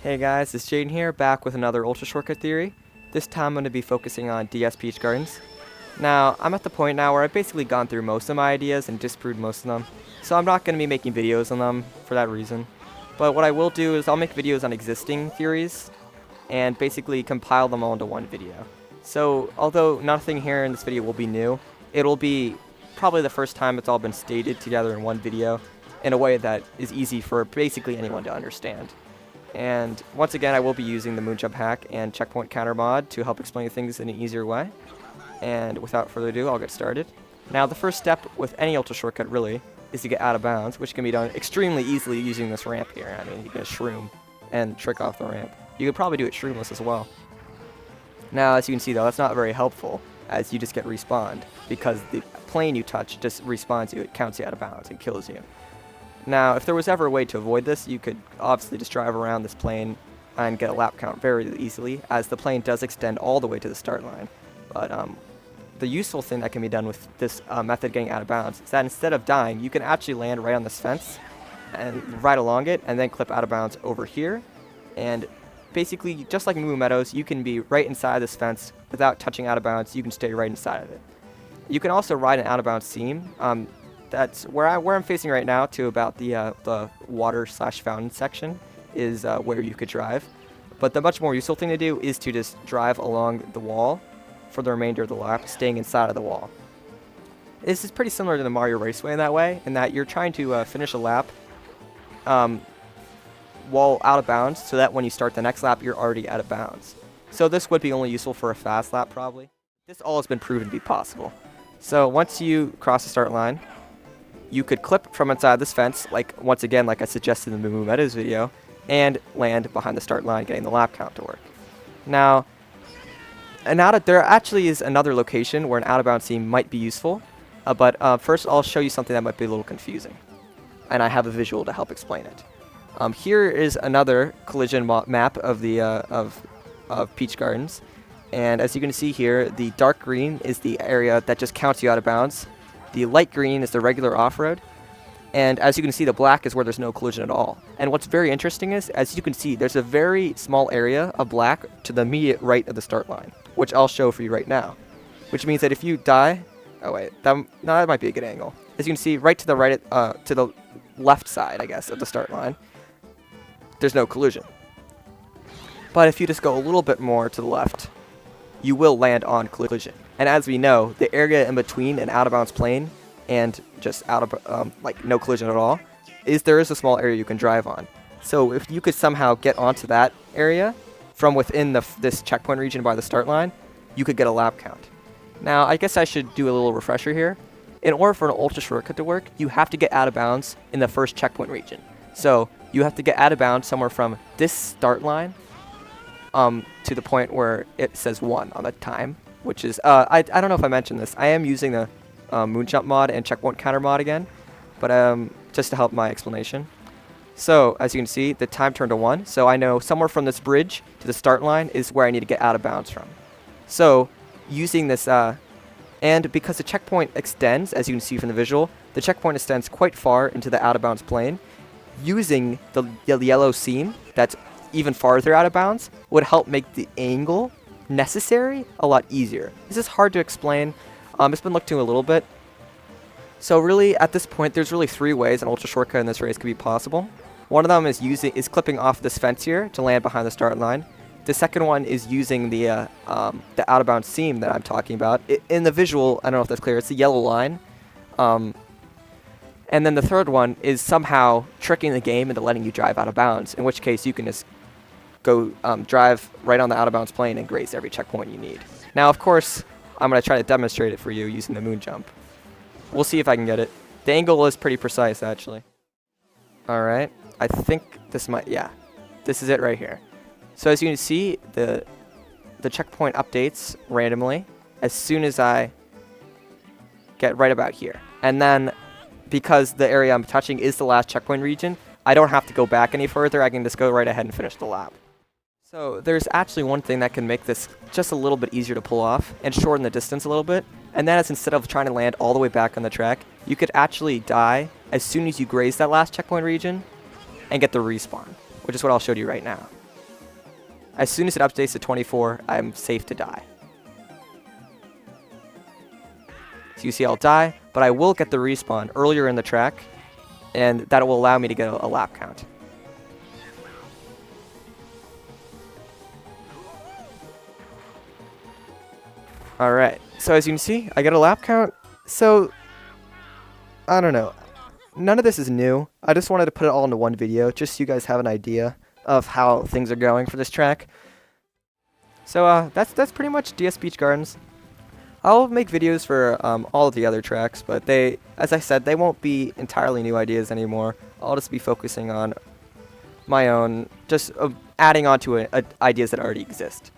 Hey guys, it's Jaden here, back with another Ultra Shortcut theory. This time I'm going to be focusing on DS Peach Gardens. Now, I'm at the point now where I've basically gone through most of my ideas and disproved most of them, so I'm not going to be making videos on them for that reason. But what I will do is I'll make videos on existing theories and basically compile them all into one video. So, although nothing here in this video will be new, it'll be probably the first time it's all been stated together in one video in a way that is easy for basically anyone to understand. And once again, I will be using the moonjump hack and checkpoint counter mod to help explain things in an easier way. And without further ado, I'll get started. Now, the first step with any ultra shortcut really is to get out of bounds, which can be done extremely easily using this ramp here. I mean, you can shroom and trick off the ramp. You could probably do it shroomless as well. Now, as you can see though, that's not very helpful, as you just get respawned, because the plane you touch just respawns you, it counts you out of bounds and kills you. Now, if there was ever a way to avoid this, you could obviously just drive around this plane and get a lap count very easily, as the plane does extend all the way to the start line. But the useful thing that can be done with this method getting out of bounds is that instead of dying, you can actually land right on this fence and ride along it and then clip out of bounds over here. And basically, just like Moo Meadows, you can be right inside this fence without touching out of bounds. You can stay right inside of it. You can also ride an out of bounds seam. That's where I'm facing right now to about the water/fountain section is where you could drive. But the much more useful thing to do is to just drive along the wall for the remainder of the lap, staying inside of the wall. This is pretty similar to the Mario Raceway in that way, in that you're trying to finish a lap while out of bounds, so that when you start the next lap, you're already out of bounds. So this would be only useful for a fast lap, probably. This all has been proven to be possible. So once you cross the start line, you could clip from inside this fence, once again, like I suggested in the Moo Meadows video, and land behind the start line, getting the lap count to work. Now, there actually is another location where an out-of-bounds seam might be useful, but first I'll show you something that might be a little confusing, and I have a visual to help explain it. Here is another collision map of the of Peach Gardens, and as you can see here, the dark green is the area that just counts you out of bounds. The light green is the regular off-road, and as you can see, the black is where there's no collision at all. And what's very interesting is, as you can see, there's a very small area of black to the immediate right of the start line, which I'll show for you right now. Which means that if you die, oh wait, no, that might be a good angle. As you can see, right to the right, to the left side, I guess, of the start line, there's no collision. But if you just go a little bit more to the left, you will land on collision. And as we know, the area in between an out-of-bounds plane and just no collision at all, there is a small area you can drive on. So if you could somehow get onto that area from within this checkpoint region by the start line, you could get a lap count. Now, I guess I should do a little refresher here. In order for an ultra shortcut to work, you have to get out of bounds in the first checkpoint region. So you have to get out of bounds somewhere from this start line to the point where it says 1 on the time, which is, I don't know if I mentioned this. I am using the moonjump mod and checkpoint counter mod again, but just to help my explanation. So, as you can see, the time turned to 1, so I know somewhere from this bridge to the start line is where I need to get out of bounds from. So, using this, and because the checkpoint extends, as you can see from the visual, the checkpoint extends quite far into the out of bounds plane, using the yellow seam that's even farther out of bounds would help make the angle necessary a lot easier. This is hard to explain. It's been looked to a little bit. So really, at this point, there's really 3 ways an ultra shortcut in this race could be possible. One of them is clipping off this fence here to land behind the start line. The second one is using the out-of-bounds seam that I'm talking about. In the visual, I don't know if that's clear, it's the yellow line. And then the third one is somehow tricking the game into letting you drive out of bounds, in which case you can just go drive right on the out-of-bounds plane and graze every checkpoint you need. Now, of course, I'm going to try to demonstrate it for you using the moon jump. We'll see if I can get it. The angle is pretty precise, actually. Alright, I think this might, yeah. This is it right here. So as you can see, the checkpoint updates randomly as soon as I get right about here. And then, because the area I'm touching is the last checkpoint region, I don't have to go back any further. I can just go right ahead and finish the lap. So there's actually one thing that can make this just a little bit easier to pull off and shorten the distance a little bit. And that is, instead of trying to land all the way back on the track, you could actually die as soon as you graze that last checkpoint region and get the respawn, which is what I'll show you right now. As soon as it updates to 24, I'm safe to die. So you see I'll die, but I will get the respawn earlier in the track, and that will allow me to get a lap count. Alright, so as you can see, I get a lap count. So, I don't know. None of this is new. I just wanted to put it all into one video, just so you guys have an idea of how things are going for this track. So that's pretty much DS Beach Gardens. I'll make videos for all of the other tracks, but as I said, they won't be entirely new ideas anymore. I'll just be focusing on my own, just adding on to ideas that already exist.